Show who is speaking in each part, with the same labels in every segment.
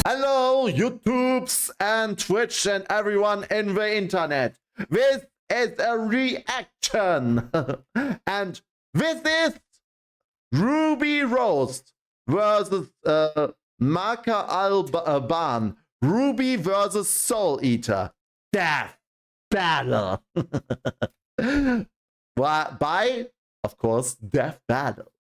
Speaker 1: Hello, YouTubes and Twitch and everyone in the internet. This is a reaction. And this is rubyrose versus Maka Albarn. RWBY versus Soul Eater. Death battle. By, of course, Death Battle.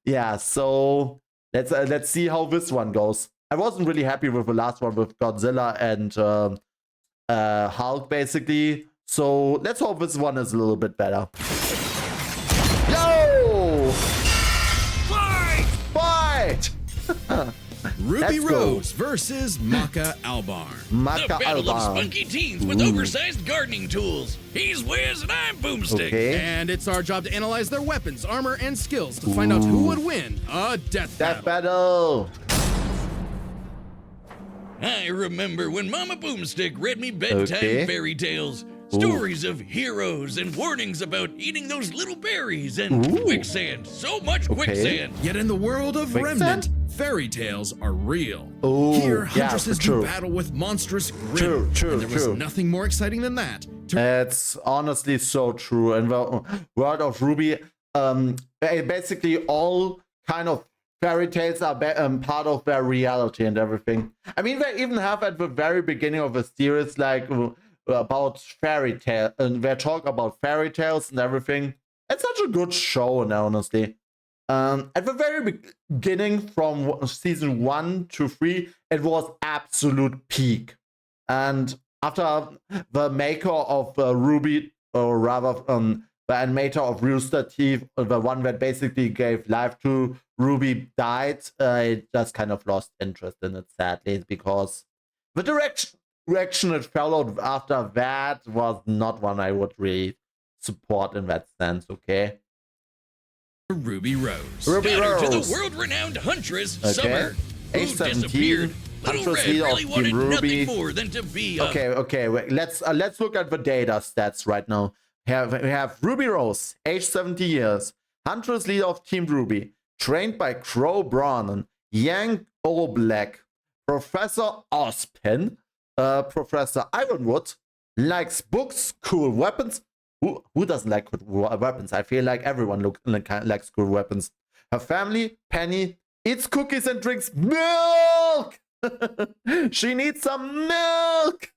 Speaker 1: Yeah, so let's see how this one goes. I wasn't really happy with the last one with Godzilla and Hulk, basically. So let's hope this one is a little bit better. Yo!
Speaker 2: Fight!
Speaker 1: Fight!
Speaker 2: Rubyrose versus Maka Albarn.
Speaker 1: Maka
Speaker 3: The battle of
Speaker 1: Albarn.
Speaker 3: spunky teens with oversized gardening tools. He's Wiz and I'm Boomstick.
Speaker 1: Okay.
Speaker 2: And it's our job to analyze their weapons, armor, and skills to find out who would win a death battle.
Speaker 3: I remember when Mama Boomstick read me bedtime fairy tales. Stories of heroes and warnings about eating those little berries and quicksand. So much quicksand.
Speaker 2: Yet in the world of
Speaker 1: Quicksand?
Speaker 2: Remnant, fairy tales are real.
Speaker 1: Ooh,
Speaker 2: Here,
Speaker 1: yeah,
Speaker 2: huntresses
Speaker 1: true.
Speaker 2: do battle with monstrous grim.
Speaker 1: True,
Speaker 2: and there was
Speaker 1: true.
Speaker 2: nothing more exciting than that.
Speaker 1: It's honestly so true. In the world of RWBY, basically all kind of fairy tales are part of their reality and everything. I mean, they even have at the very beginning of the series, like about fairy tale, and they talk about fairy tales and everything. It's such a good show, and honestly. At the very beginning, from season 1 to 3, it was absolute peak. And after the maker of RWBY, or rather the animator of Rooster Teeth, the one that basically gave life to RWBY, died, I just kind of lost interest in it, sadly, because the direction it followed after that was not one I would really support in that sense, okay?
Speaker 2: Rubyrose.
Speaker 3: Daughter to the
Speaker 1: Rubyrose.
Speaker 3: world-renowned huntress,
Speaker 1: Okay.
Speaker 3: Summer, who
Speaker 1: Age 17,
Speaker 3: disappeared. Little
Speaker 1: huntress
Speaker 3: Red
Speaker 1: leader
Speaker 3: really
Speaker 1: of
Speaker 3: wanted
Speaker 1: Team RWBY.
Speaker 3: nothing more than to be a...
Speaker 1: Okay, wait, let's look at the data stats right now. We have Rubyrose, age 70 years, huntress leader of Team RWBY, trained by Crow Brannon, young All Black, Professor Ozpin, Professor Ironwood, likes books, cool weapons. Who doesn't like cool weapons? I feel like everyone likes cool weapons. Her family, Penny, eats cookies and drinks milk. She needs some milk.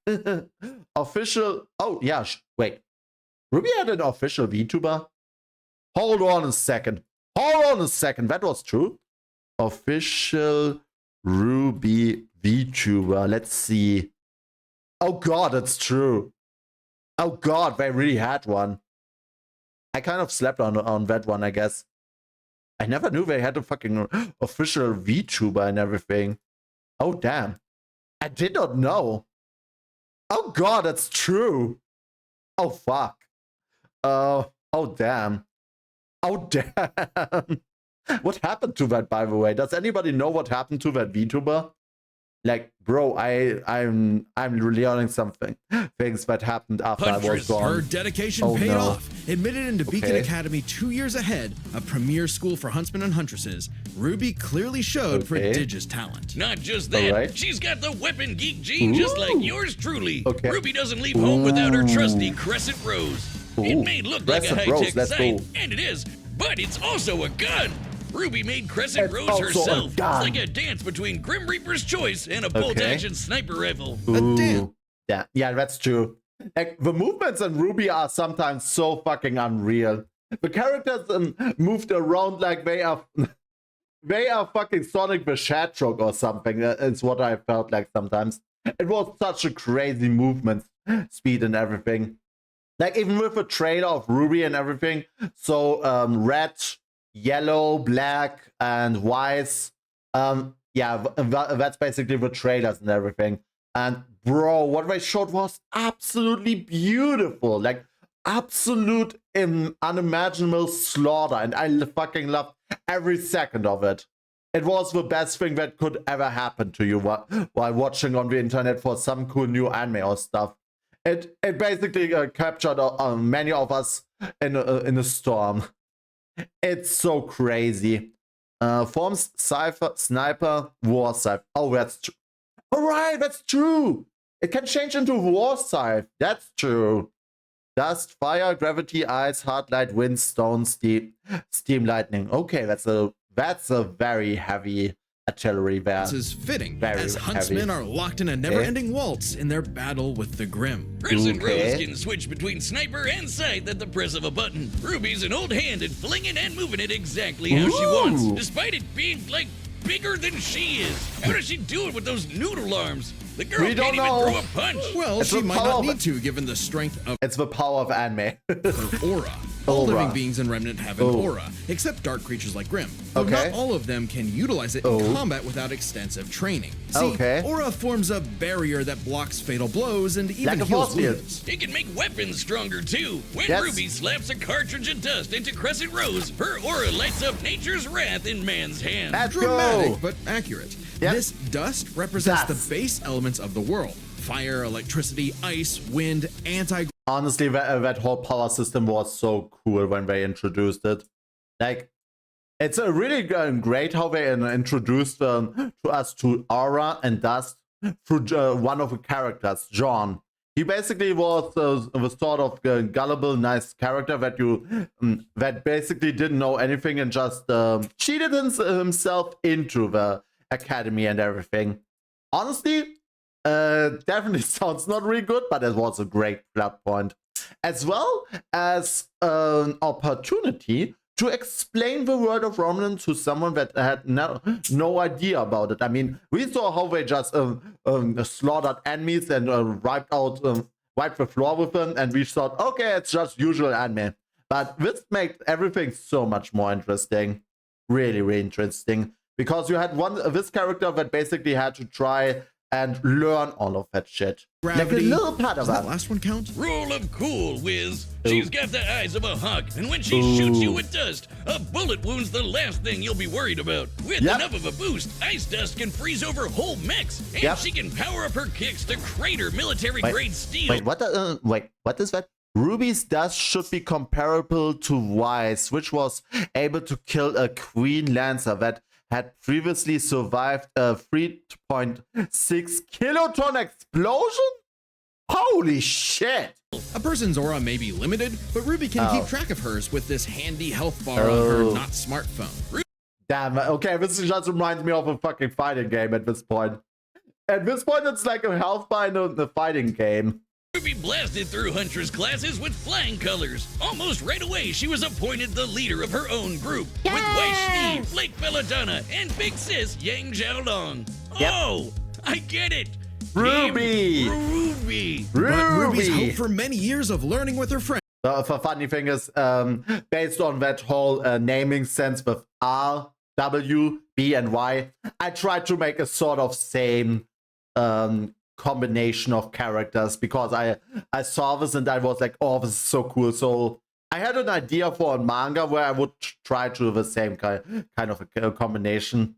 Speaker 1: Official. Oh yeah. Wait. RWBY had an official Vtuber. Hold on a second. That was true. Official RWBY Vtuber. Let's see. Oh god, it's true. Oh god, they really had one. I kind of slept on that one, I guess. I never knew they had a fucking official VTuber and everything. Oh damn. I did not know. Oh god, that's true. Oh fuck. Oh damn. Oh damn. What happened to that, by the way? Does anybody know what happened to that VTuber? Like, bro, I'm learning something. Things that happened after I was gone.
Speaker 2: Her dedication paid off. Admitted into Beacon Academy 2 years ahead, a premier school for huntsmen and huntresses, RWBY clearly showed prodigious talent.
Speaker 3: Not just that, she's got the weapon geek gene just like yours truly. RWBY doesn't leave home without her trusty Crescent Rose. It may look like a high-tech sight, and it is, but it's also a gun. RWBY made Crescent Rose herself. It's like a dance between Grim Reaper's Choice and a bolt-action sniper rifle.
Speaker 1: Yeah, that's true. Like, the movements in RWBY are sometimes so fucking unreal. The characters moved around like they are fucking Sonic the Hedgehog or something. It's what I felt like sometimes. It was such a crazy movement speed and everything. Like, even with the trailer of RWBY and everything. So, red, yellow, black, and white. Yeah, that's basically the trailers and everything. And bro, what they showed was absolutely beautiful. Like, absolute unimaginable slaughter. And I fucking loved every second of it. It was the best thing that could ever happen to you while watching on the internet for some cool new anime or stuff. It basically captured many of us in a storm. It's so crazy. Forms, Cypher, Sniper, War Scythe. Oh, that's true. Alright, that's true. It can change into War Scythe. That's true. Dust, fire, gravity, ice, hard light, wind, stone, steam, lightning. Okay, that's a very heavy artillery there.
Speaker 2: This is fitting,
Speaker 1: very
Speaker 2: as huntsmen
Speaker 1: heavy.
Speaker 2: are locked in a never-ending waltz in their battle with the Grim.
Speaker 3: Crescent Rose can switch between sniper and scythe at the press of a button. Ruby's an old hand at flinging and moving it exactly how she wants, despite it being, like, bigger than she is. How does she do it with those noodle arms? The girl can't even throw a punch.
Speaker 2: Well, she might not need to, given the strength of
Speaker 1: It's the power of anime.
Speaker 2: her aura. All living beings in Remnant have an aura, except dark creatures like Grim. Though not all of them can utilize it in combat without extensive training. See, aura forms a barrier that blocks fatal blows and even heals wounds.
Speaker 3: It can make weapons stronger too. When Ruby slaps a cartridge of dust into Crescent Rose, her aura lights up nature's wrath in man's hand.
Speaker 1: Let's
Speaker 2: Dramatic, but accurate. This dust represents the base elements of the world. Fire, electricity, ice, wind,
Speaker 1: Honestly, that whole power system was so cool when they introduced it. Like, it's a really great how they introduced to us to aura and dust through one of the characters, John. He basically was the sort of gullible, nice character that that basically didn't know anything and just cheated himself into the academy and everything. Honestly, definitely sounds not really good, but it was a great plot point. As well as an opportunity to explain the world of Remnant to someone that had no idea about it. I mean, we saw how they just slaughtered enemies and wiped the floor with them, and we thought, okay, it's just usual anime. But this made everything so much more interesting. Really, really interesting. Because you had this character that basically had to try and learn all of that shit.
Speaker 2: Gravity.
Speaker 1: Like a little part of
Speaker 2: that last one count?
Speaker 3: Rule of cool, Wiz. She's got the eyes of a hawk, and when she shoots you with dust, a bullet wound's the last thing you'll be worried about. With enough of a boost, ice dust can freeze over whole mechs, and she can power up her kicks to crater military-grade steel.
Speaker 1: Wait, what is that? Ruby's dust should be comparable to Wise, which was able to kill a Queen Lancer that had previously survived a 3.6 kiloton explosion? Holy shit!
Speaker 2: A person's aura may be limited, but Ruby can keep track of hers with this handy health bar on her not smartphone.
Speaker 1: Damn, okay, this just reminds me of a fucking fighting game at this point. At this point, it's like a health bar in the fighting game.
Speaker 3: Ruby blasted through Huntress classes with flying colors. Almost right away, she was appointed the leader of her own group. With Wei Shi, Blake Belladonna, and Big Sis Yang Xiaolong. Oh, I get it.
Speaker 1: Ruby!
Speaker 3: Ruby!
Speaker 2: But Ruby's hope for many years of learning with her friends.
Speaker 1: The funny thing is, based on that whole naming sense with R, W, B, and Y, I tried to make a sort of same combination of characters because I saw this and I was like, oh, this is so cool. So I had an idea for a manga where I would try to do the same kind of a combination.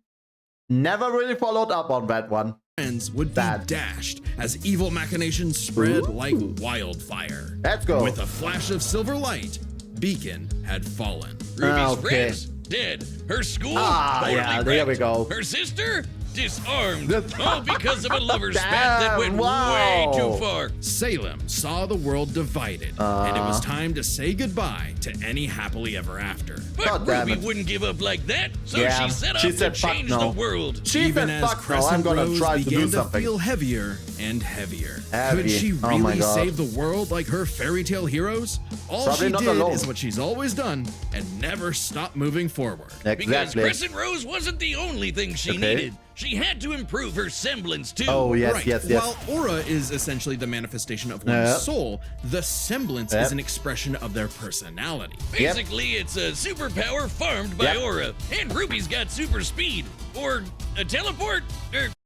Speaker 1: Never really followed up on that one.
Speaker 2: Friends would be dashed as evil machinations spread like wildfire.
Speaker 1: Let's go.
Speaker 2: With a flash of silver light, Beacon had fallen.
Speaker 3: Ruby's friends dead. Her school
Speaker 1: there we go.
Speaker 3: Her sister disarmed. All because of a lover spat that went way too far.
Speaker 2: Salem saw the world divided, and it was time to say goodbye to any happily ever after.
Speaker 3: But Ruby wouldn't give up like that, so she set out to change the world.
Speaker 2: Even as Crescent Rose began to feel heavier and heavier. Could she really save the world like her fairy tale heroes? All she did is what she's always done and never stopped moving forward.
Speaker 3: Because Crescent Rose wasn't the only thing she needed. She had to improve her semblance too.
Speaker 1: Oh, yes, yes.
Speaker 2: While aura is essentially the manifestation of one's soul, the semblance is an expression of their personality.
Speaker 3: Basically, it's a superpower farmed by aura. And Ruby's got super speed. Or a teleport.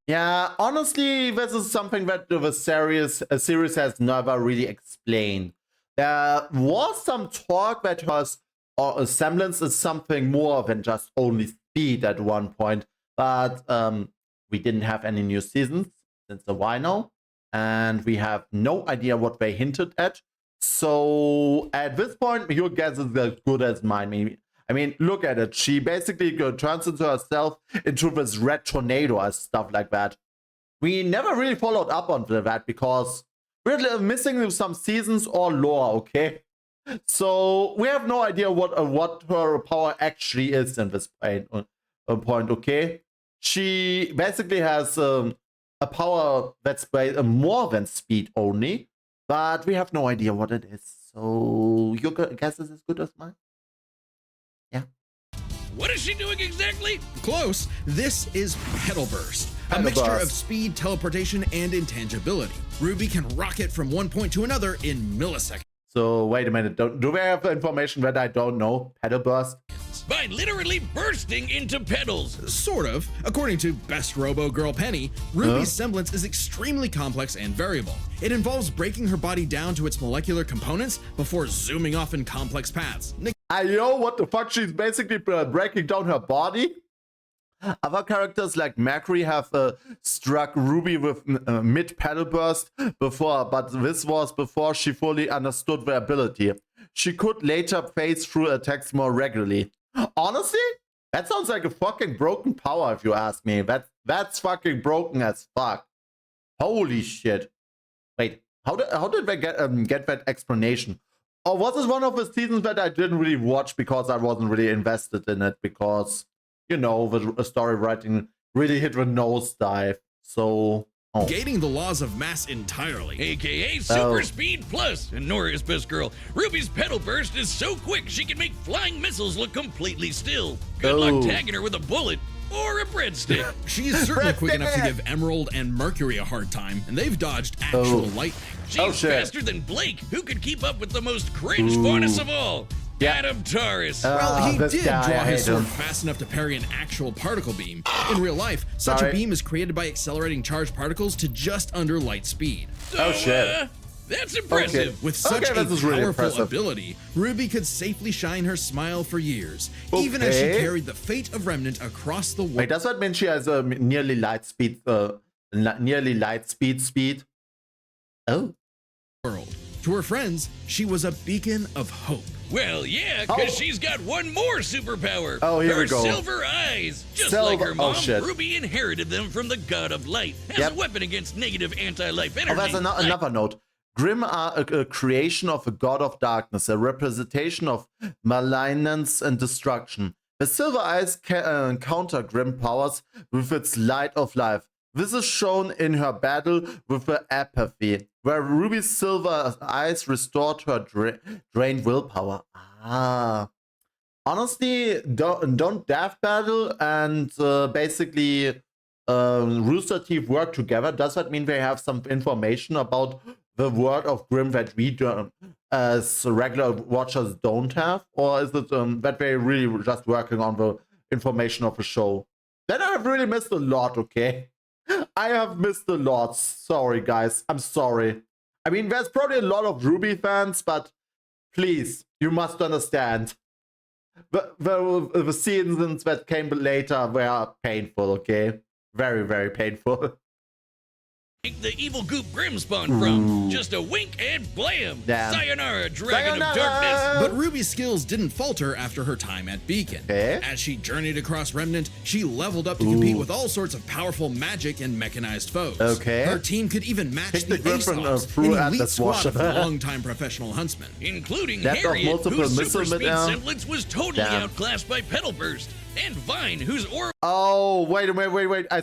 Speaker 1: Yeah, honestly, this is something that the series has never really explained. There was some talk that a semblance is something more than just only speed at one point. But we didn't have any new seasons since a while now, and we have no idea what they hinted at. So at this point, your guess is as good as mine. I mean, look at it. She basically turns into herself into this red tornado and stuff like that. We never really followed up on that because we're missing some seasons or lore, okay? So we have no idea what her power actually is in this point, okay? She basically has a power that's more than speed only, but we have no idea what it is. So your guess is as good as mine? Yeah.
Speaker 3: What is she doing exactly?
Speaker 2: Close. This is Petal Burst, a mixture of speed, teleportation, and intangibility. RWBY can rocket from one point to another in milliseconds.
Speaker 1: So wait a minute, do we have information that I don't know? Petal Burst?
Speaker 3: By literally bursting into petals.
Speaker 2: Sort of. According to Best Robo Girl Penny, RWBY's semblance is extremely complex and variable. It involves breaking her body down to its molecular components before zooming off in complex paths.
Speaker 1: I know what the fuck, she's basically breaking down her body. Other characters like Mercury have struck RWBY with mid-Petal Burst before, but this was before she fully understood the ability. She could later phase through attacks more regularly. Honestly, that sounds like a fucking broken power if you ask me. That's fucking broken as fuck. Holy shit. Wait, how did they get that explanation? Or was this one of the seasons that I didn't really watch because I wasn't really invested in it because, you know, the story writing really hit the nosedive. So,
Speaker 2: negating the laws of mass entirely.
Speaker 3: AKA Super Speed Plus. And Nora's best girl. RWBY's Petal Burst is so quick she can make flying missiles look completely still. Good luck tagging her with a bullet or a breadstick.
Speaker 2: She's certainly quick enough to give Emerald and Mercury a hard time, and they've dodged actual lightning.
Speaker 3: She's faster than Blake, who could keep up with the most cringe faunus of all. Adam Taurus.
Speaker 2: Well, he did draw his sword fast enough to parry an actual particle beam. In real life, such a beam is created by accelerating charged particles to just under light speed.
Speaker 3: So, that's impressive.
Speaker 2: With such a powerful ability, RWBY could safely shine her smile for years, even as she carried the fate of Remnant across the world.
Speaker 1: Wait, does that mean she has a nearly light speed speed? Oh.
Speaker 2: To her friends, she was a beacon of hope.
Speaker 3: Well, yeah, because she's got one more superpower.
Speaker 1: Oh, here we go.
Speaker 3: Silver eyes. Just like her mom, RWBY inherited them from the god of light as a weapon against negative anti-life energy.
Speaker 1: Oh, that's another note. Grimm are a creation of a god of darkness, a representation of malignance and destruction. The silver eyes can counter Grimm powers with its light of life. This is shown in her battle with the apathy, where RWBY's silver eyes restored her drained willpower. Honestly, don't Death Battle and basically Rooster Teeth work together? Does that mean they have some information about the world of Grimm that we as regular watchers don't have? Or is it that they're really just working on the information of the show? Then I've really missed a lot, okay? I have missed a lot. Sorry, guys. I'm sorry. I mean, there's probably a lot of RWBY fans, but please, you must understand. The seasons that came later were painful, okay? Very, very painful.
Speaker 3: The evil goop Grimm spawned from. Just a wink and blam.
Speaker 1: Damn.
Speaker 3: Sayonara, Dragon of Darkness.
Speaker 2: But RWBY's skills didn't falter after her time at Beacon. As she journeyed across Remnant, she leveled up to compete with all sorts of powerful magic and mechanized foes. Her team could even match the Ace-Offs, an elite squad of longtime professional huntsmen.
Speaker 3: Including Harriet, whose super speed semblance was totally outclassed by Petal Burst. And Vine, whose aura...
Speaker 1: Oh, wait. I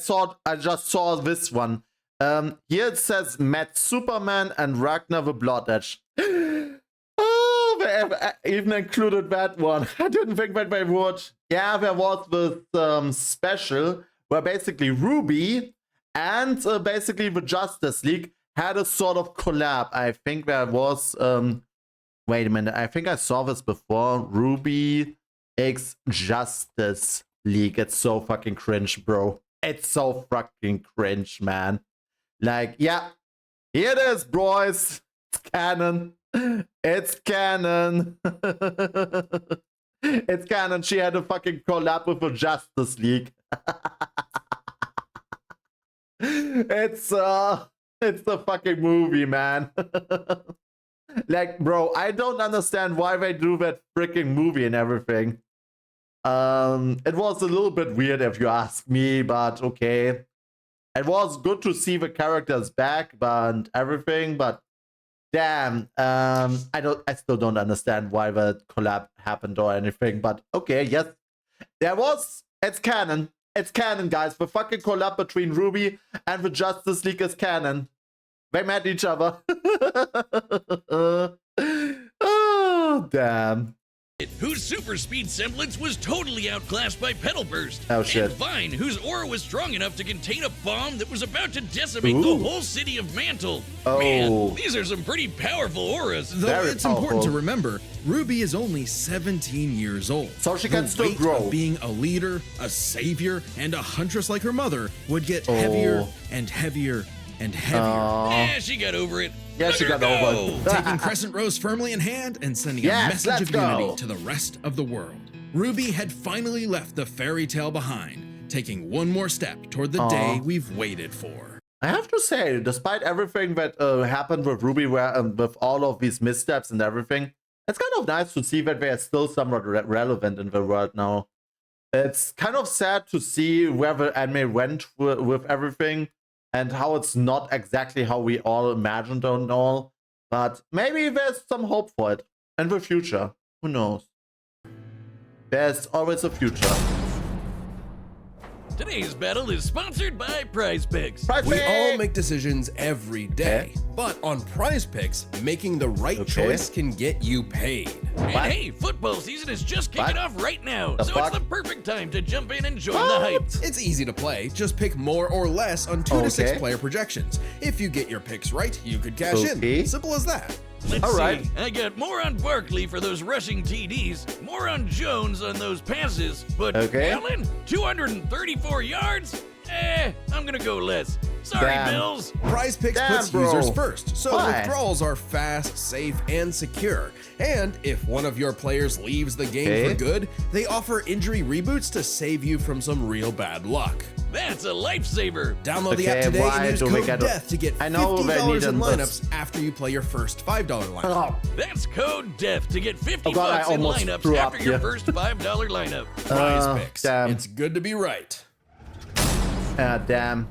Speaker 1: just saw this one. Here it says Matt Superman and Ragnar the Blood Edge. Oh, they have even included that one. I didn't think that they would. Yeah, there was this special where basically RWBY and basically the Justice League had a sort of collab. I think there was... wait a minute. I think I saw this before. RWBY X Justice League. It's so fucking cringe, bro. It's so fucking cringe, man. Like, yeah, here it is, boys. It's canon. It's canon. It's canon. She had a fucking collab with the Justice League. It's a fucking movie, man. Like, bro, I don't understand why they do that freaking movie and everything. It was a little bit weird if you ask me, but okay. It was good to see the characters back and everything, but damn, I still don't understand why the collab happened or anything, but okay, yes. It's canon. It's canon, guys. The fucking collab between RWBY and the Justice League is canon. They met each other. Oh, damn.
Speaker 3: Whose super speed semblance was totally outclassed by Petal Burst.
Speaker 1: Oh, shit.
Speaker 3: And Vine, whose aura was strong enough to contain a bomb that was about to decimate the whole city of Mantle.
Speaker 1: Oh.
Speaker 3: Man, these are some pretty powerful auras.
Speaker 2: Though it's important to remember, RWBY is only 17 years old.
Speaker 1: So she can still grow.
Speaker 2: Being a leader, a savior, and a huntress like her mother would get heavier and heavier and heavier.
Speaker 3: Yeah, she got over it.
Speaker 1: Yeah, she got over it.
Speaker 2: Taking Crescent Rose firmly in hand and sending a message of unity to the rest of the world. RWBY had finally left the fairy tale behind, taking one more step toward the day we've waited for.
Speaker 1: I have to say, despite everything that happened with RWBY, with all of these missteps and everything, it's kind of nice to see that they are still somewhat relevant in the world now. It's kind of sad to see where the anime went with everything, and how it's not exactly how we all imagined and all. But maybe there's some hope for it in the future. Who knows? There's always a future.
Speaker 3: Today's battle is sponsored by Prize Picks.
Speaker 4: We all make decisions every day, but on Prize Picks, making the right choice can get you paid.
Speaker 3: And hey, football season is just kicking off right now, so it's the perfect time to jump in and join the hype.
Speaker 4: It's easy to play. Just pick more or less on 2 to 6 player projections. If you get your picks right, you could cash in. Simple as that.
Speaker 3: Let's see. I got more on Barkley for those rushing TDs, more on Jones on those passes, but Allen, 234 yards? I'm gonna go less. Sorry, Bills.
Speaker 4: Prize Picks puts users first, so withdrawals are fast, safe, and secure. And if one of your players leaves the game for good, they offer injury reboots to save you from some real bad luck.
Speaker 3: That's a lifesaver.
Speaker 4: Download the app today and use code DEATH to get $50 in lineups after you play your first $5 lineup.
Speaker 3: That's code DEATH to get $50 in lineups after your first $5 lineup.
Speaker 4: Prize Picks. It's good to be right.
Speaker 1: Damn.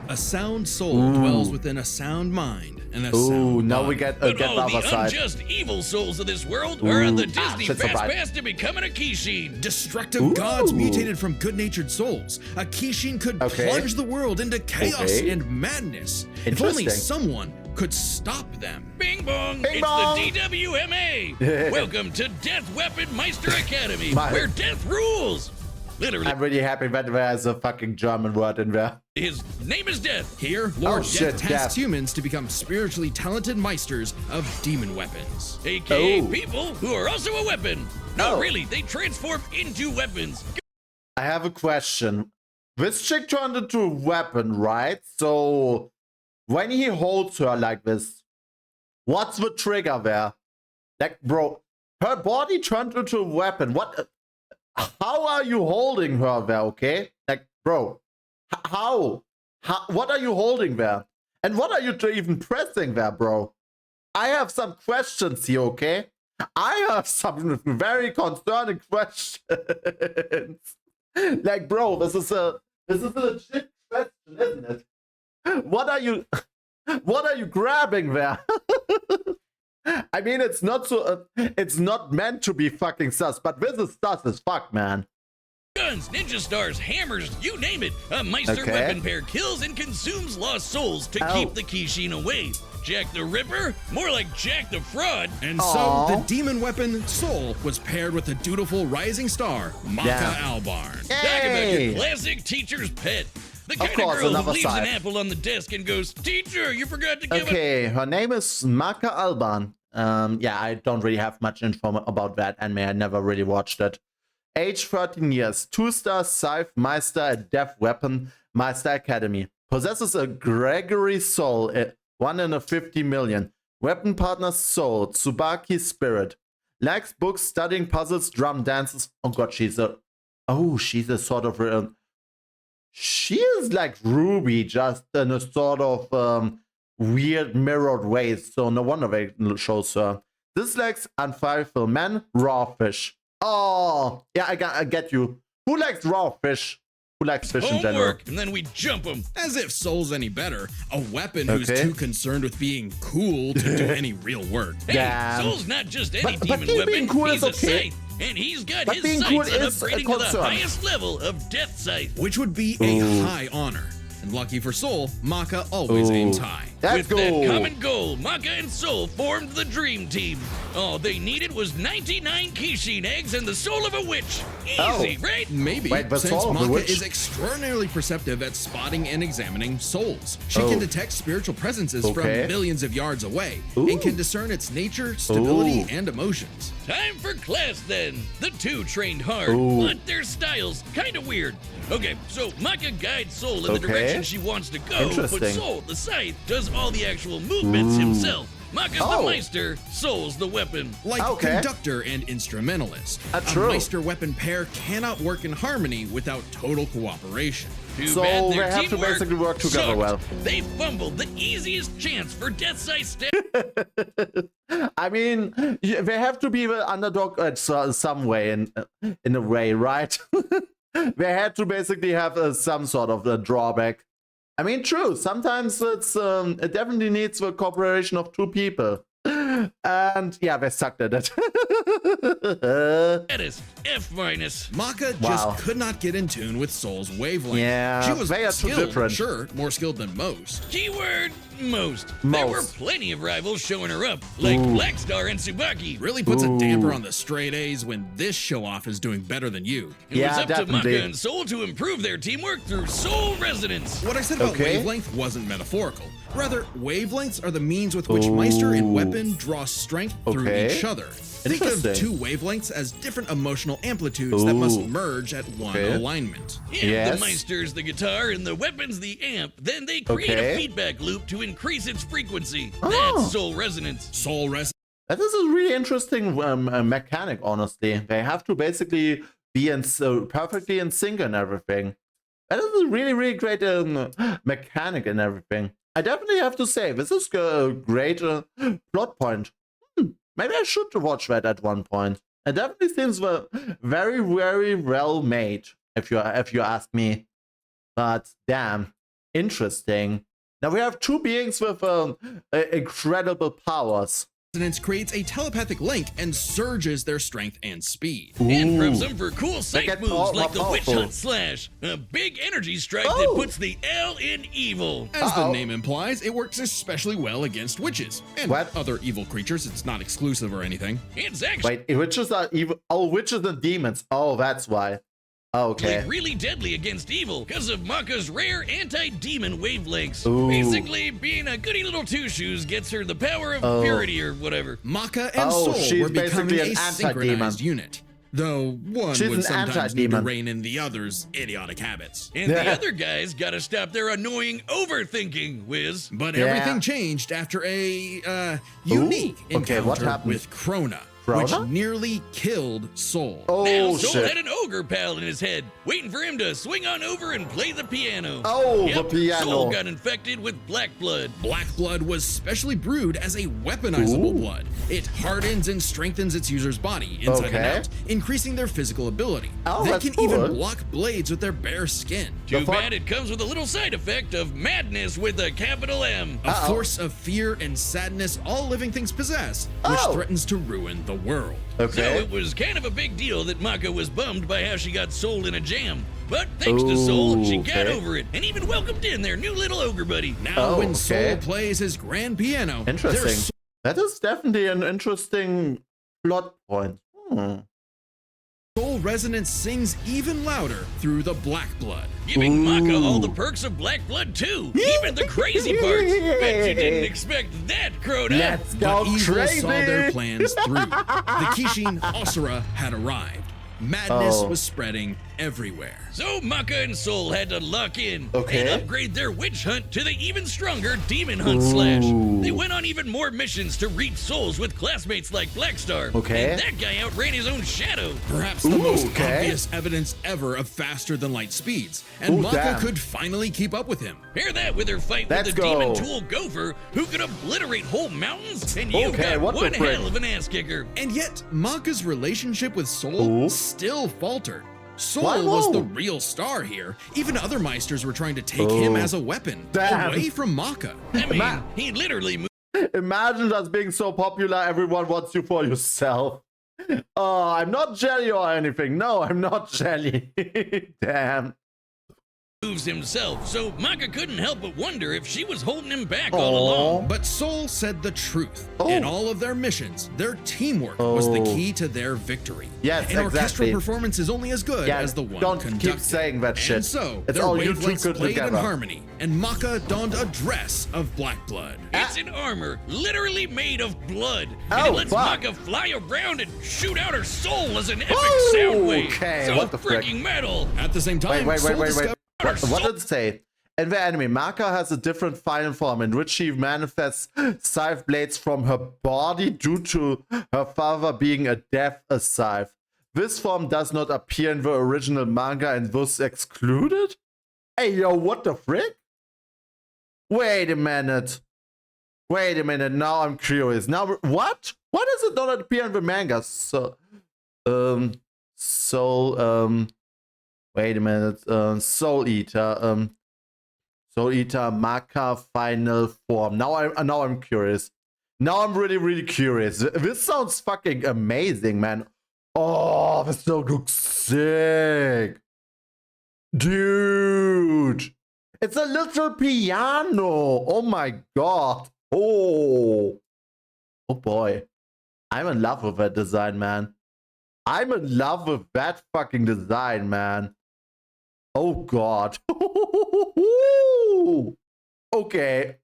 Speaker 2: A sound soul dwells within a sound mind, and a sound
Speaker 1: now
Speaker 2: body.
Speaker 1: we get the other side.
Speaker 3: The unjust evil souls of this world are on the Disney Fast Pass to becoming a Kishin.
Speaker 2: Destructive gods mutated from good-natured souls. A Kishin could plunge the world into chaos and madness. If only someone could stop them.
Speaker 3: Bing bong! Bing bong. The DWMA! Welcome to Death Weapon Meister Academy, where death rules! Literally.
Speaker 1: I'm really happy that there's a fucking German word in there.
Speaker 3: His name is Death.
Speaker 2: Here, Lord Death tasks humans to become spiritually talented meisters of demon weapons.
Speaker 3: AKA people who are also a weapon. No, really, they transform into weapons.
Speaker 1: I have a question. This chick turned into a weapon, right? So, when he holds her like this, what's the trigger there? Like, bro, her body turned into a weapon. What? How are you holding her there, okay? Like, bro, how? What are you holding there? And what are you even pressing there, bro? I have some questions here, okay? I have some very concerning questions. Like, bro, this is a legit question, isn't it? What are you grabbing there? I mean, it's not meant to be fucking sus, but this is sus as fuck, man.
Speaker 3: Guns, ninja stars, hammers, you name it. A Meister weapon pair kills and consumes lost souls to keep the Kishin away. Jack the Ripper? More like Jack the Fraud.
Speaker 2: And so the demon weapon Soul was paired with the dutiful rising star, Maka Albarn.
Speaker 3: Talk about your classic teacher's pet. The kind of girl who leaves an apple on the desk and goes, "Teacher, you forgot to give it."
Speaker 1: Her name is Maka Albarn. Yeah, I don't really have much info about that anime. I never really watched it. Age 13 years. 2-star Scythe Meister at Death Weapon Meister Academy. Possesses a Gregory Soul, 1 in a 50 million. Weapon partner Soul, Tsubaki Spirit. Likes books, studying puzzles, drum dances. Oh god, she's a sort of... she is like RWBY, just in a sort of weird mirrored way, so no wonder they shows her. Dislikes unfaithful men, raw fish. Oh, yeah, I get you. Who likes raw fish? Who likes fish in general?
Speaker 3: Homework, and then we jump them.
Speaker 2: As if Soul's any better. A weapon who's too concerned with being cool to do any real work.
Speaker 3: Hey, Soul's not just any demon weapon.
Speaker 1: Cool
Speaker 3: he's
Speaker 1: is
Speaker 3: a scythe, and he's got his sights
Speaker 1: cool
Speaker 3: on upgrading to the highest level of death scythe.
Speaker 2: Which would be a high honor. And lucky for Soul, Maka always aims high.
Speaker 3: With that common goal, Maka and Soul formed the dream team. All they needed was 99 Kishin eggs and the soul of a witch. Easy, right?
Speaker 2: Maybe, since Maka is extraordinarily perceptive at spotting and examining souls. She can detect spiritual presences from millions of yards away and can discern its nature, stability, and emotions.
Speaker 3: Time for class then. The two trained hard, but their styles kinda weird. Okay, so Maka guides Soul in the direction she wants to go, but Soul, the scythe, does all the actual movements himself. Maka's the Meister, Soul's the weapon.
Speaker 2: Like conductor and instrumentalist. A Meister weapon pair cannot work in harmony without total cooperation.
Speaker 1: So they have to basically work together well.
Speaker 3: They fumbled the easiest chance for Death Scythe.
Speaker 1: I mean, they have to be the underdog some way, in a way, right? They had to basically have some sort of a drawback. I mean, true. Sometimes it definitely needs the cooperation of two people. And yeah, they sucked at it.
Speaker 3: That is F-.
Speaker 2: Maka just could not get in tune with Soul's wavelength.
Speaker 1: Yeah,
Speaker 2: she was
Speaker 1: they are
Speaker 2: skilled,
Speaker 1: too different.
Speaker 2: Sure, more skilled than most.
Speaker 3: Keyword most. There were plenty of rivals showing her up, like Blackstar and Tsubaki.
Speaker 2: Really puts a damper on the straight A's when this show-off is doing better than you.
Speaker 3: It was up to Maka and Soul to improve their teamwork through soul resonance.
Speaker 2: What I said about wavelength wasn't metaphorical. Rather, wavelengths are the means with which Meister and weapon draw strength through each other. Think of two wavelengths as different emotional amplitudes that must merge at one alignment.
Speaker 3: If the Meister's the guitar and the weapon's the amp, then they create a feedback loop to increase its frequency. That's soul resonance.
Speaker 2: Soul resonance.
Speaker 1: That is a really interesting mechanic, honestly. They have to basically be perfectly in sync and everything. That is a really, really great mechanic and everything. I definitely have to say, this is a great plot point. Maybe I should watch that at one point. It definitely seems very, very well made, if you ask me. But damn, interesting. Now we have two beings with incredible powers.
Speaker 2: Resonance creates a telepathic link and surges their strength and speed.
Speaker 3: And preps them for cool sight moves like the Witch Hunt Slash, a big energy strike that puts the L in evil.
Speaker 2: As the name implies, it works especially well against witches and other evil creatures. It's not exclusive or anything.
Speaker 3: It's actually
Speaker 1: witches are evil. Oh, witches and demons. Oh, that's why. Okay.
Speaker 3: Really deadly against evil because of Maka's rare anti-demon wavelengths. Basically, being a goody little two-shoes gets her the power of purity or whatever.
Speaker 2: Maka and Soul were becoming a synchronized unit. Though one would sometimes need to rein in the other's idiotic habits.
Speaker 3: And the other guys gotta stop their annoying overthinking, Wiz.
Speaker 2: But everything changed after a unique encounter with Krona. Which nearly killed Soul.
Speaker 3: Now Soul had an ogre pal in his head, waiting for him to swing on over and play the piano.
Speaker 1: The piano.
Speaker 3: Soul got infected with black blood.
Speaker 2: Black blood was specially brewed as a weaponizable blood. It hardens and strengthens its user's body inside and out, increasing their physical ability. They can even block blades with their bare skin.
Speaker 3: Too bad it comes with a little side effect of madness with a capital M.
Speaker 2: A force of fear and sadness all living things possess, which threatens to ruin the world.
Speaker 3: So it was kind of a big deal that Maka was bummed by how she got sold in a jam. But thanks to Soul, she got over it and even welcomed in their new little ogre buddy.
Speaker 2: Now when Soul plays his grand piano,
Speaker 1: interesting. That is definitely an interesting plot point.
Speaker 2: Soul resonance sings even louder through the black blood,
Speaker 3: giving Maka all the perks of black blood too, even the crazy parts. Bet you didn't expect that, Krona.
Speaker 1: Let's go crazy.
Speaker 2: Saw their plans through. The Kishin Asura had arrived. Madness was spreading, everywhere.
Speaker 3: So Maka and Soul had to lock in
Speaker 1: and
Speaker 3: upgrade their witch hunt to the even stronger demon hunt slash. They went on even more missions to reap souls with classmates like Blackstar. And that guy outran his own shadow.
Speaker 2: Perhaps the most obvious evidence ever of faster than light speeds. And Maka could finally keep up with him.
Speaker 3: Pair that with her fight with the demon tool Gopher, who could obliterate whole mountains, and you got one hell of an ass kicker.
Speaker 2: And yet, Maka's relationship with Soul still faltered. Soul was the real star here. Even other Meisters were trying to take him as a weapon away from Maka.
Speaker 3: I mean, he literally moved.
Speaker 1: Imagine just being so popular, everyone wants you for yourself. Oh, I'm not jelly or anything. No, I'm not jelly. Damn.
Speaker 3: Moves himself, so Maka couldn't help but wonder if she was holding him back all along.
Speaker 2: But Soul said the truth. In all of their missions, their teamwork was the key to their victory.
Speaker 1: Yes,
Speaker 2: An orchestral performance is only as good as the one conducted.
Speaker 1: Keep saying that shit.
Speaker 2: And so,
Speaker 1: it's
Speaker 2: their
Speaker 1: all
Speaker 2: wavelengths played in harmony, and Maka donned a dress of black blood.
Speaker 3: It's an armor literally made of blood, and it lets Maka fly around and shoot out her soul as an epic sound wave. So
Speaker 1: what the
Speaker 3: freaking metal.
Speaker 2: At the same time,
Speaker 1: wait. What did it say? In the anime, Maka has a different final form in which she manifests scythe blades from her body due to her father being a death scythe. This form does not appear in the original manga and was excluded? Hey, yo, what the frick? Wait a minute, now I'm curious. Now, what? Why does it not appear in the manga? Wait a minute, Soul Eater, Maka final form. Now I'm curious. Now I'm really curious. This sounds fucking amazing, man. Oh, this looks sick, dude. It's a little piano. Oh my god. Oh boy, I'm in love with that design, man. I'm in love with that fucking design, man. Oh god. Okay.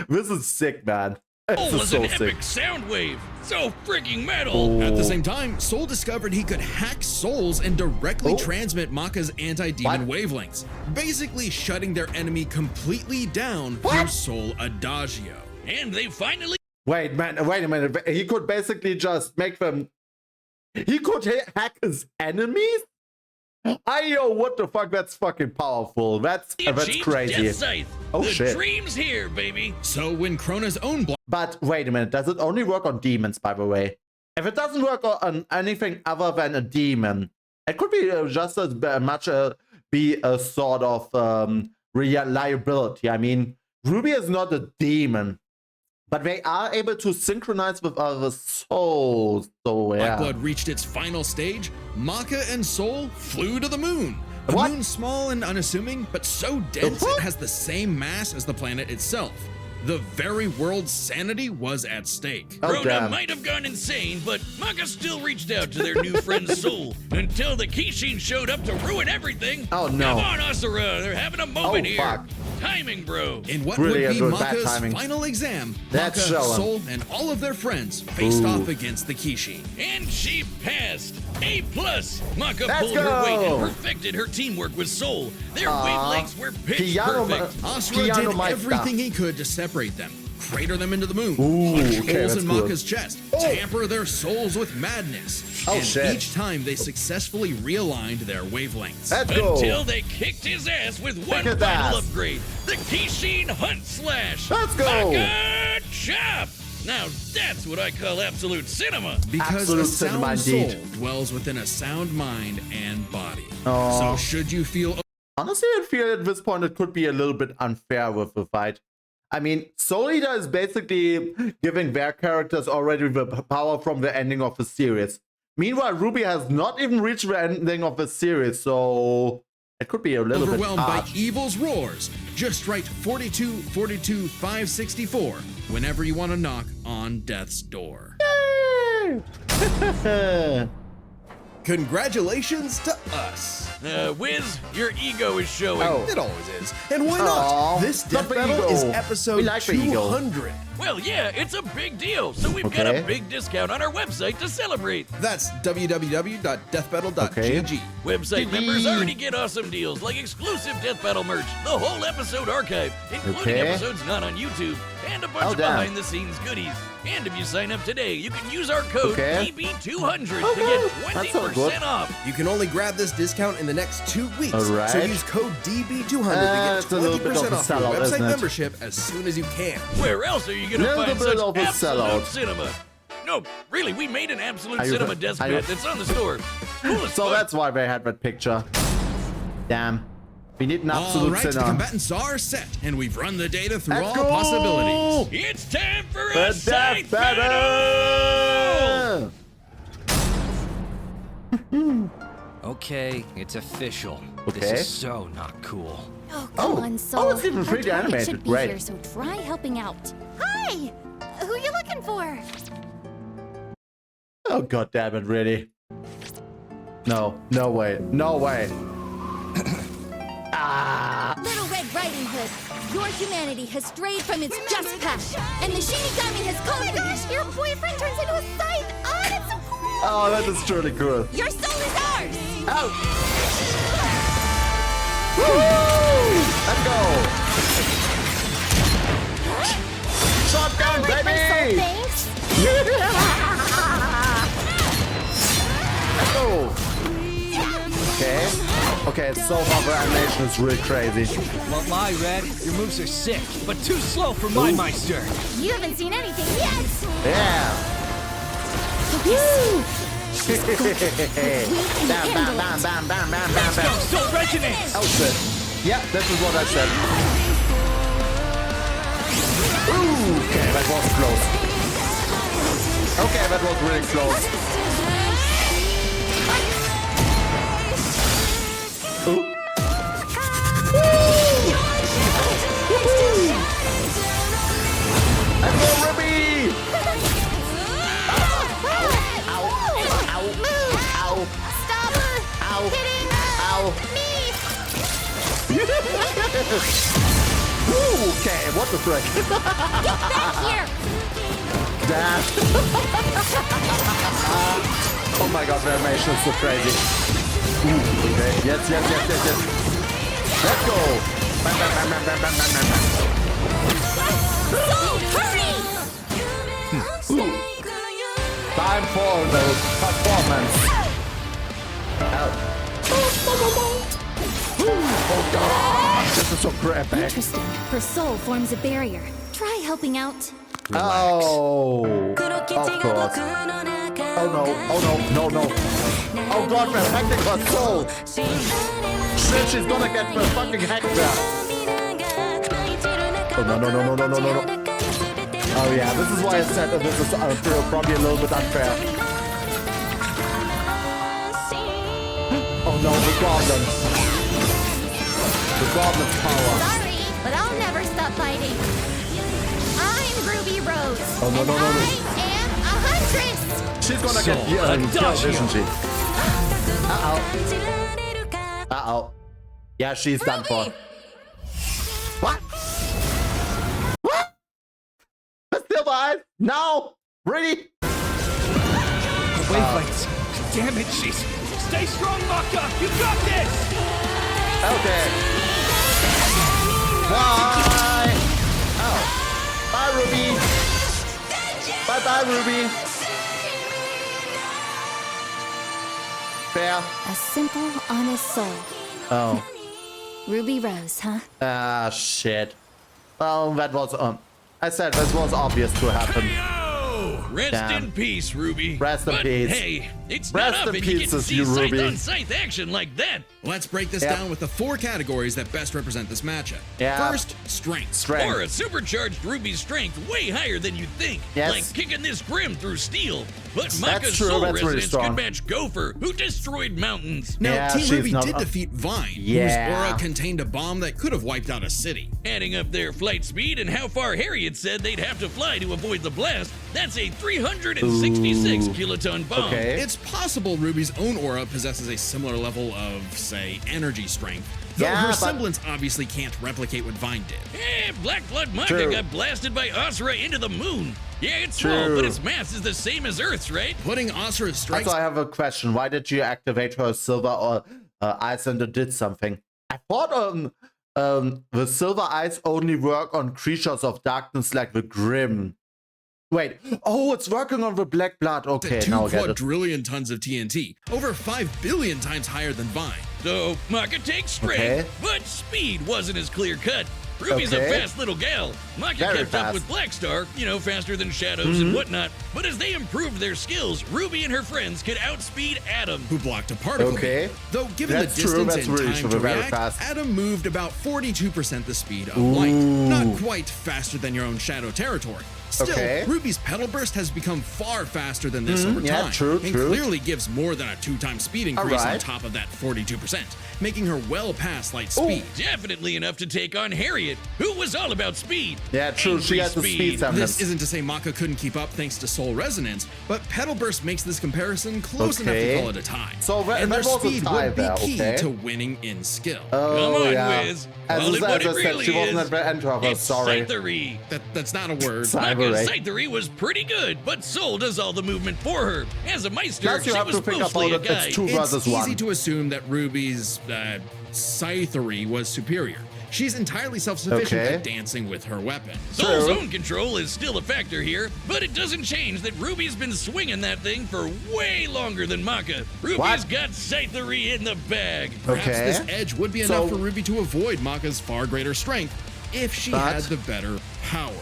Speaker 1: This is sick, man. This is
Speaker 3: so an epic sound wave. So freaking metal.
Speaker 1: Oh.
Speaker 2: At the same time, Soul discovered he could hack souls and directly transmit Maka's anti-demon wavelengths, basically shutting their enemy completely down through Soul Adagio.
Speaker 3: And they finally...
Speaker 1: Wait a minute. He could basically just make them... He could hack his enemies? Yo, what the fuck? That's fucking powerful. That's crazy. Oh shit.
Speaker 3: The dream's here, baby.
Speaker 2: So when Krona's own
Speaker 1: But wait a minute, does it only work on demons, by the way? If it doesn't work on anything other than a demon, it could be just as much be a sort of reliability. I mean, RWBY is not a demon, but they are able to synchronize with other souls. So yeah.
Speaker 2: Blackblood reached its final stage. Maka and Soul flew to the moon. A moon small and unassuming, but so dense it has the same mass as the planet itself. The very world's sanity was at stake.
Speaker 3: Krona might have gone insane, but Maka still reached out to their new friend Soul until the Kishin showed up to ruin everything.
Speaker 1: Oh no.
Speaker 3: Come on, Asura, they're having a moment here.
Speaker 1: Fuck.
Speaker 3: Timing, bro.
Speaker 2: In what would be Maka's final exam, Maka, Soul, and all of their friends faced off against the Kishin.
Speaker 3: And she passed. A+. Maka pulled her weight and perfected her teamwork with Soul. Their wavelengths were pitch perfect.
Speaker 2: Asura did everything he could to separate them, crater them into the moon, punch holes in Maka's chest, tamper their souls with madness. And each time they successfully realigned their wavelengths.
Speaker 3: Until they kicked his ass with one final upgrade, the Kishin Hunt Slash.
Speaker 1: Let's go!
Speaker 3: Maka Chop! Now that's what I call absolute cinema.
Speaker 2: Because a sound soul dwells within a sound mind and body. So should you feel...
Speaker 1: Honestly, I feel at this point it could be a little bit unfair with the fight. I mean, Soul Eater is basically giving their characters already the power from the ending of the series. Meanwhile, RWBY has not even reached the ending of the series, so it could be a little bit
Speaker 2: overwhelmed by evil's roars. Just write 42 42 564 whenever you want to knock on death's door.
Speaker 1: Yay!
Speaker 4: Congratulations to us.
Speaker 3: Wiz, your ego is showing.
Speaker 1: Oh.
Speaker 4: It always is. And why not? This death battle is episode 200.
Speaker 3: Well, yeah, it's a big deal. So we've got a big discount on our website to celebrate.
Speaker 4: That's www.deathbattle.gg.
Speaker 3: Website members already get awesome deals like exclusive Death Battle merch, the whole episode archive, including episodes not on YouTube, and a bunch of behind-the-scenes goodies. And if you sign up today, you can use our code DB200 to get 20% off.
Speaker 4: You can only grab this discount in the next 2 weeks.
Speaker 1: Right.
Speaker 4: So use code DB200 to get 20% off your website membership as soon as you can.
Speaker 3: Where else are you going to find such absolute cinema? No, really, we made an absolute cinema deskmat that's on the store. Cool
Speaker 1: so that's why they had that picture. Damn. We need an absolute cinema.
Speaker 2: The combatants are set, and we've run the data through all possibilities.
Speaker 3: It's time for
Speaker 1: the
Speaker 3: a
Speaker 1: death
Speaker 3: battle!
Speaker 5: Okay, it's official. This is so not cool.
Speaker 6: Oh, come on, Soul.
Speaker 1: Oh, it's even 3D animated.
Speaker 6: Should be here, so try helping out. Hi! Who are you looking for?
Speaker 1: Oh, god damn it, really? No, no way, no way.
Speaker 6: Little Red Riding Hood, your humanity has strayed from its just path, and the Shinigami has called for you. Your boyfriend turns into a scythe. Oh, that's so cool.
Speaker 1: Oh, that is truly cool.
Speaker 6: Your soul is ours.
Speaker 1: Oh. Woo! Let's go. Shotgun, baby.
Speaker 6: Thanks.
Speaker 1: Let's go. Okay. Okay, so far the animation is really crazy.
Speaker 5: Won't lie, Red. Your moves are sick, but too slow for my Meister.
Speaker 6: You haven't seen anything yet.
Speaker 1: Yeah.
Speaker 6: Woo!
Speaker 1: Bam, bam, bam, bam, bam, bam, bam, bam.
Speaker 5: Soul resonates.
Speaker 1: Oh shit. Yeah, this is what I said. Ooh, okay, that was close. Okay, that was really close. Ooh. Let's go, RWBY! Ow! Ow! Ow!
Speaker 6: Stop hitting me!
Speaker 1: Ooh, okay, what the frick?
Speaker 6: Get back here!
Speaker 1: Dash! Oh my god, the animation is so crazy. Ooh, okay. Yes. Let's go! Bam, bam, bam, bam, bam, bam, bam, bam.
Speaker 6: Soul, hurry!
Speaker 1: Time for the performance. Oh god! This is so epic.
Speaker 6: Interesting. Her soul forms a barrier. Try helping out.
Speaker 1: Oh, of course. Oh no. Oh god, we're affecting her soul. Shit, she's gonna get the fucking hacked there. Oh no. Oh yeah, this is why I said that this is probably a little bit unfair. Oh no, the goblin. The goblin's power.
Speaker 6: Sorry, but I'll never stop fighting. I'm rubyrose.
Speaker 1: Oh no.
Speaker 6: I am a huntress.
Speaker 1: She's gonna get killed, isn't she? Uh-oh. Yeah, she's done for. What? Still alive? No! Really?
Speaker 5: Wavelengths. Damn it, she's... Stay strong, Maka! You got this!
Speaker 1: Okay. Bye! Oh. Bye, RWBY! Bye, RWBY! Fair.
Speaker 6: A simple, honest soul.
Speaker 1: Oh.
Speaker 6: Rubyrose, huh?
Speaker 1: Ah, shit. Well, that was, I said this was obvious to happen.
Speaker 3: Rest in peace, RWBY.
Speaker 1: Rest in peace.
Speaker 3: Hey, it's not often you get to see scythe-on-scythe action like that.
Speaker 2: Let's break this down with the 4 categories that best represent this matchup. First, strength.
Speaker 3: Or a supercharged RWBY's strength way higher than you'd think. Like kicking this Grim through steel. But Maka's soul resonance could match Gopher, who destroyed mountains.
Speaker 2: Now, Team RWBY did defeat Vine, whose aura contained a bomb that could have wiped out a city.
Speaker 3: Adding up their flight speed and how far Harriet said they'd have to fly to avoid the blast, That's a 366 kiloton bomb.
Speaker 1: Okay.
Speaker 2: It's possible Ruby's own aura possesses a similar level of, say, energy strength. Though her semblance obviously can't replicate what Vine did.
Speaker 3: Black Blood Maka got blasted by Asura into the moon. Yeah, it's small, but its mass is the same as Earth's, right?
Speaker 2: Putting Asura's strength...
Speaker 1: Also, I have a question. Why did you activate her silver or eyes and it did something? I thought the silver eyes only work on creatures of darkness like the Grim. Wait, oh, it's working on the Black Blood. Okay, now I get it.
Speaker 2: 2 quadrillion tons of TNT, over 5 billion times higher than Vine.
Speaker 3: So, Maka takes strength, but speed wasn't as clear-cut. Ruby's a fast little gal. Maka kept up with Blackstar, you know, faster than Shadows and whatnot. But as they improved their skills, Ruby and her friends could outspeed Atom,
Speaker 2: who blocked a particle beam. Though given the distance and time to react, Atom moved about 42% the speed of light. Not quite faster than your own Shadow territory. Still, Ruby's Petal Burst has become far faster than this over time, and clearly gives more than a 2-time speed increase on top of that 42%, making her well past light speed.
Speaker 3: Definitely enough to take on Harriet, who was all about speed.
Speaker 1: Yeah, true. She has the speed semblance.
Speaker 2: This isn't to say Maka couldn't keep up thanks to Soul Resonance, but Petal Burst makes this comparison close enough to call it a tie.
Speaker 1: So
Speaker 2: and their speed would be key to winning in skill.
Speaker 3: Come on, Wiz.
Speaker 1: As I said, she wasn't at the end of her. Sorry.
Speaker 3: Scythery.
Speaker 2: That's not a word.
Speaker 3: Maka's Scythery was pretty good, but Soul does all the movement for her. As a Meister, she was mostly a guide.
Speaker 2: It's easy to assume that Ruby's Scythery was superior. She's entirely self-sufficient at dancing with her weapon.
Speaker 3: Soul's own control is still a factor here, but it doesn't change that Ruby's been swinging that thing for way longer than Maka. Ruby's got Scythery in the bag.
Speaker 2: Perhaps this edge would be enough for Ruby to avoid Maka's far greater strength if she had the better powers.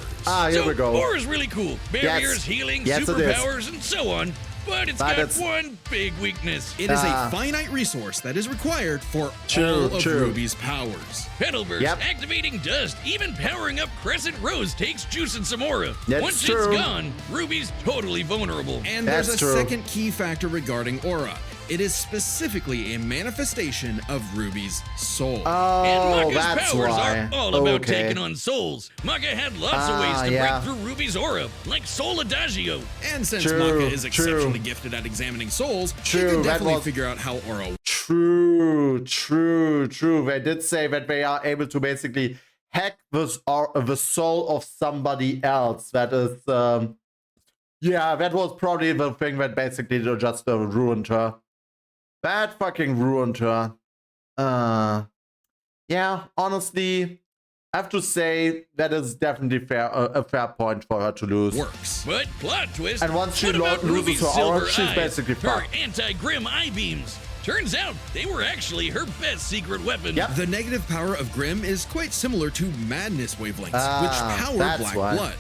Speaker 1: Here we go.
Speaker 3: Aura's really cool. Barriers, healing, superpowers, and so on. But it's got one big weakness.
Speaker 2: It is a finite resource that is required for all of Ruby's powers.
Speaker 3: Petal Burst, activating dust, even powering up Crescent Rose takes juice and some aura. Once it's gone, Ruby's totally vulnerable.
Speaker 2: And there's a second key factor regarding aura. It is specifically a manifestation of Ruby's soul.
Speaker 3: And Maka's powers are all about taking on souls. Maka had lots of ways to break through Ruby's aura, like Soul Adagio.
Speaker 2: And since Maka is exceptionally gifted at examining souls, she can definitely figure out how aura works.
Speaker 1: True. They did say that they are able to basically hack the soul of somebody else. That is, that was probably the thing that basically just ruined her. That fucking ruined her. Yeah, honestly, I have to say that is definitely a fair point for her to lose.
Speaker 3: But plot twist.
Speaker 1: And once she loses her aura, she's basically fucked.
Speaker 3: Her anti-Grim eye beams. Turns out they were actually her best secret weapon.
Speaker 2: The negative power of Grim is quite similar to Madness wavelengths, which power Black Blood.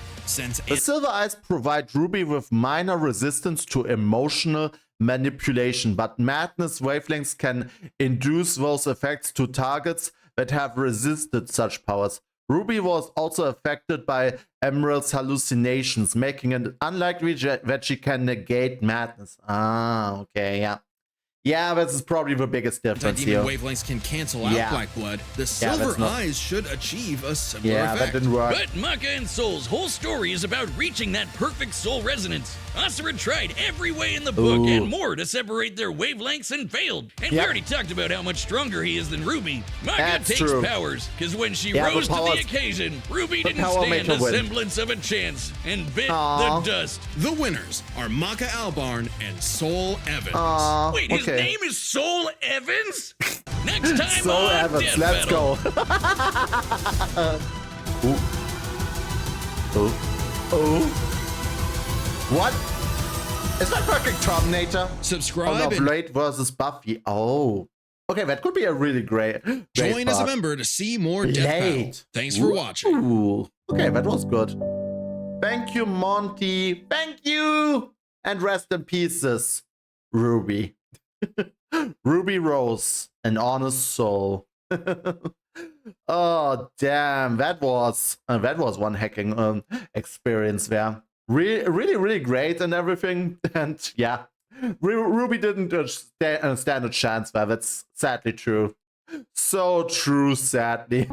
Speaker 1: The Silver Eyes provide Ruby with minor resistance to emotional manipulation, but Madness wavelengths can induce those effects to targets that have resisted such powers. Ruby was also affected by Emerald's hallucinations, making it unlikely that she can negate Madness. Yeah, this is probably the biggest difference here.
Speaker 2: Even wavelengths can cancel out Black Blood. The Silver Eyes should achieve a similar effect.
Speaker 1: That didn't work.
Speaker 3: But Maka and Soul's whole story is about reaching that perfect soul resonance. Asura tried every way in the book and more to separate their wavelengths and failed. And we already talked about how much stronger he is than Ruby. Maka takes powers, because when she rose to the occasion, Ruby didn't stand a semblance of a chance and bit the dust.
Speaker 2: The winners are Maka Albarn and Soul Evans.
Speaker 3: Wait, his name is Soul Evans? Next time
Speaker 1: Soul
Speaker 3: on
Speaker 1: Evans,
Speaker 3: Death
Speaker 1: let's
Speaker 3: Battle.
Speaker 1: go. What? Is that fucking Terminator?
Speaker 2: Subscribe.
Speaker 1: Blade versus Buffy. Okay, that could be a really great
Speaker 2: Join as a member to see more Death Battle. Thanks for watching.
Speaker 1: Okay, that was good. Thank you, Monty. Thank you. And rest in pieces, Ruby. Ruby Rose, an honest soul. Oh damn, that was one hacking experience there. Really great and everything, and yeah, Ruby didn't stand a chance there. That's sadly true. So true, sadly.